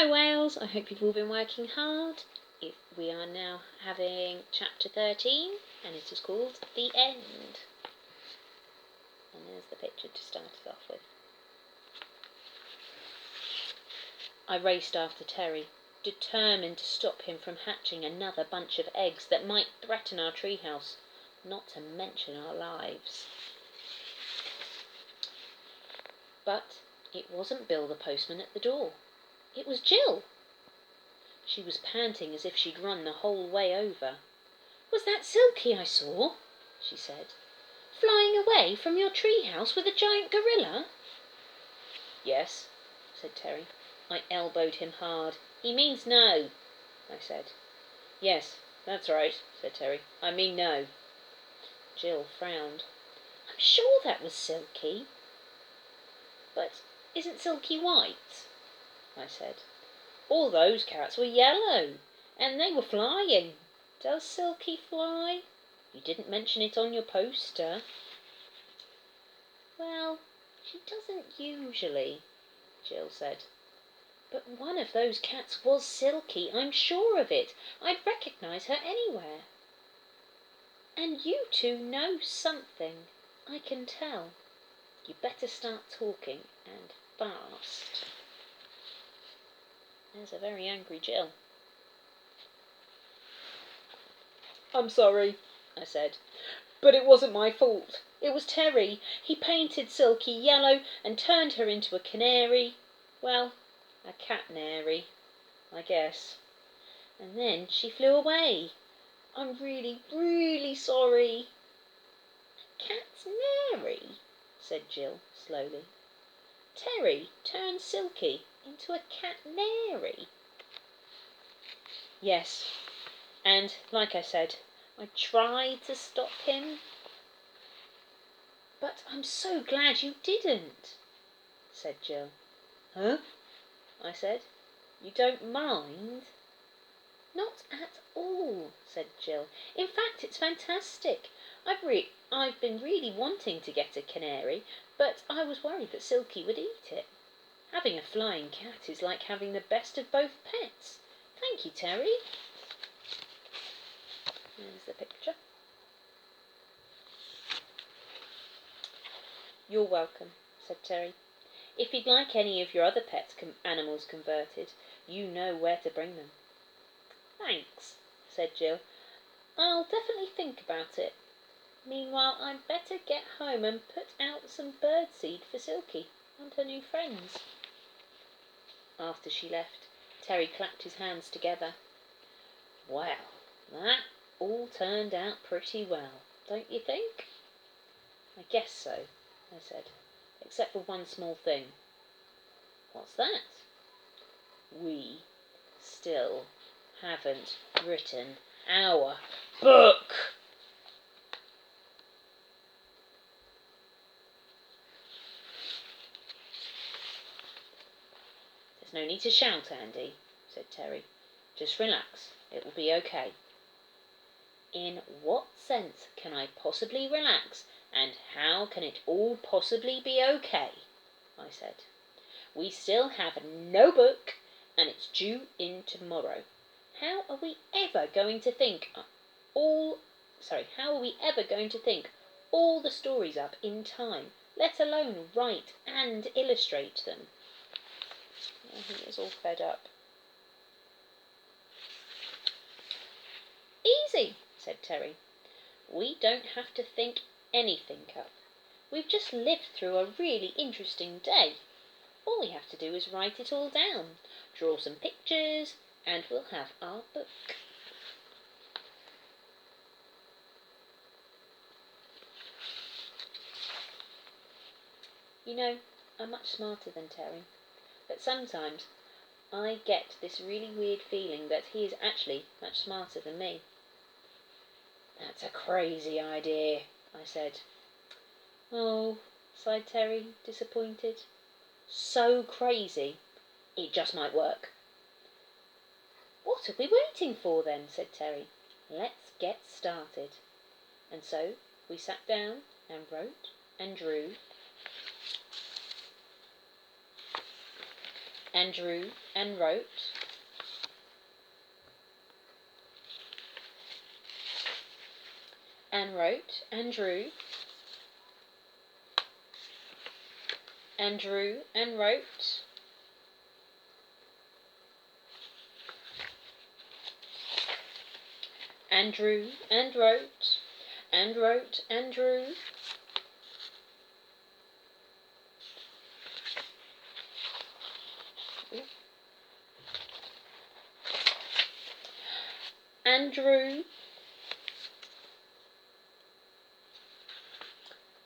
Hi whales, I hope you've all been working hard. We are now having chapter 13 and it is called The End. And there's the picture to start us off with. I raced after Terry, determined to stop him from hatching another bunch of eggs that might threaten our treehouse, not to mention our lives. But it wasn't Bill the postman at the door. It was Jill. She was panting as if she'd run the whole way over. "Was that Silky I saw?" she said. "Flying away from your treehouse with a giant gorilla?" "Yes," said Terry. I elbowed him hard. "He means no," I said. "Yes, that's right," said Terry. "I mean no." Jill frowned. "I'm sure that was Silky." "But isn't Silky white?" I said. "All those cats were yellow, and they were flying. Does Silky fly? You didn't mention it on your poster." "Well, she doesn't usually," Jill said. "But one of those cats was Silky, I'm sure of it. I'd recognise her anywhere. And you two know something, I can tell. You better start talking, and fast." There's a very angry Jill. "I'm sorry," I said, "but it wasn't my fault. It was Terry. He painted Silky yellow and turned her into a canary. Well, a catnary, I guess. And then she flew away. I'm really, really sorry." "Catnary," said Jill slowly. "Terry turned Silky into a catnary." "Yes, and like I said, I tried to stop him." "But I'm so glad you didn't," said Jill. "Huh?" I said. "You don't mind?" "Not at all," said Jill. "In fact, it's fantastic. I've been really wanting to get a canary, but I was worried that Silky would eat it. Having a flying cat is like having the best of both pets. Thank you, Terry." There's the picture. "You're welcome," said Terry. "If you'd like any of your other pet animals converted, you know where to bring them." "Thanks," said Jill. "I'll definitely think about it. Meanwhile, I'd better get home and put out some birdseed for Silky and her new friends." After she left, Terry clapped his hands together. "Well, that all turned out pretty well, don't you think?" "I guess so," I said, "except for one small thing." "What's that?" "We still haven't written our book." "There's no need to shout, Andy," said Terry. "Just relax. It will be okay." "In what sense can I possibly relax, and how can it all possibly be okay?" I said. "We still have no book, and it's due in tomorrow. How are we ever going to think all the stories up in time, let alone write and illustrate them?" He was all fed up. "Easy," said Terry. "We don't have to think anything up. We've just lived through a really interesting day. All we have to do is write it all down, draw some pictures, and we'll have our book." You know, I'm much smarter than Terry, but sometimes I get this really weird feeling that he is actually much smarter than me. "That's a crazy idea," I said. "Oh," sighed Terry, disappointed. "So crazy, it just might work." "What are we waiting for then?" said Terry. "Let's get started." And so we sat down and wrote and drew. and drew and wrote, and wrote and drew, and drew and wrote, and drew and wrote, and wrote and drew, and drew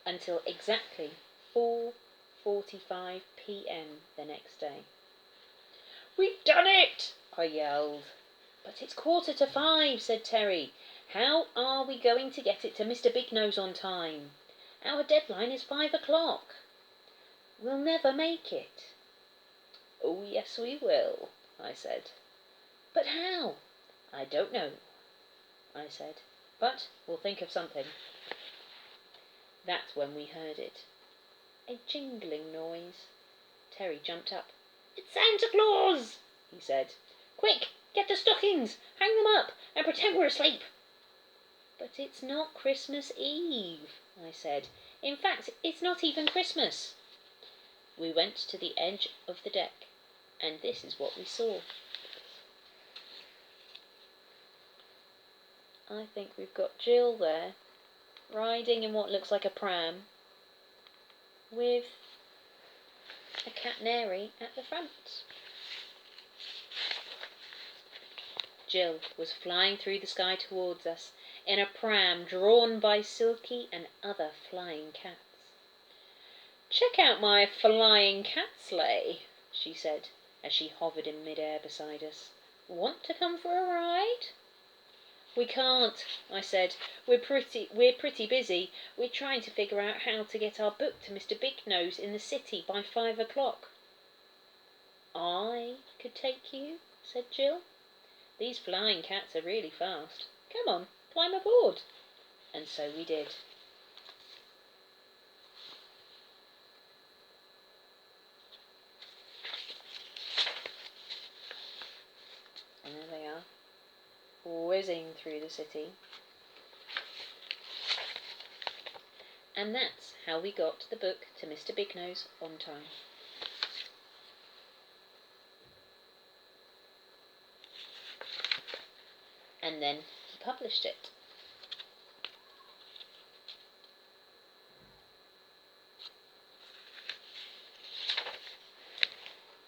until exactly 4:45 p.m. the next day. "We've done it!" I yelled. "But it's 4:45, said Terry. "How are we going to get it to Mr. Bignose on time? Our deadline is 5 o'clock. We'll never make it." "Oh, yes, we will," I said. "But how?" "I don't know," I said, "but we'll think of something." That's when we heard it. A jingling noise. Terry jumped up. "It's Santa Claus," he said. "Quick, get the stockings, hang them up, and pretend we're asleep." "But it's not Christmas Eve," I said. "In fact, it's not even Christmas." We went to the edge of the deck, and this is what we saw. I think we've got Jill there, riding in what looks like a pram, with a canary at the front. Jill was flying through the sky towards us, in a pram drawn by Silky and other flying cats. "Check out my flying cat sleigh," she said, as she hovered in mid-air beside us. "Want to come for a ride?" "We can't," I said. We're pretty busy. We're trying to figure out how to get our book to Mr. Bignose in the city by 5 o'clock. "I could take you," said Jill. "These flying cats are really fast. Come on, climb aboard." And so we did. And there they are, whizzing through the city. And that's how we got the book to Mr. Bignose on time. And then he published it.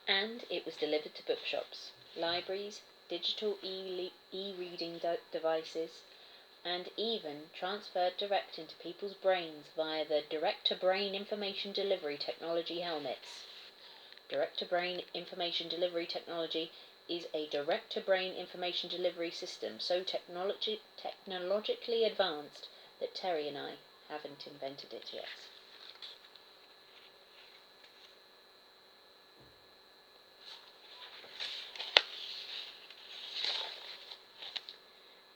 And it was delivered to bookshops, libraries, digital e-reading devices, and even transferred direct into people's brains via the direct-to-brain information delivery technology helmets. Direct-to-brain information delivery technology is a direct-to-brain information delivery system so technologically advanced that Terry and I haven't invented it yet.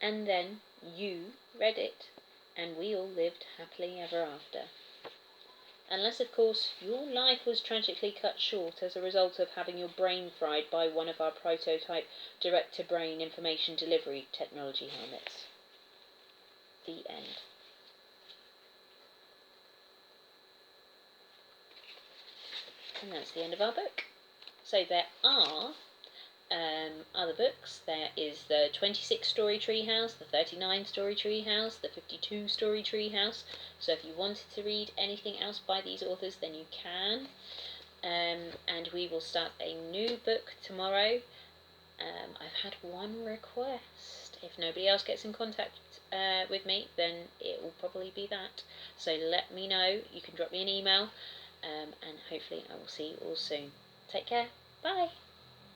And then you read it, and we all lived happily ever after. Unless, of course, your life was tragically cut short as a result of having your brain fried by one of our prototype direct-to-brain information delivery technology helmets. The end. And that's the end of our book. So there are other books. There is the 26-story treehouse, the 39-story treehouse, the 52-story treehouse. So if you wanted to read anything else by these authors, then you can. And we will start a new book tomorrow. I've had one request. If nobody else gets in contact with me, then it will probably be that. So let me know. You can drop me an email, and hopefully I will see you all soon. Take care. Bye.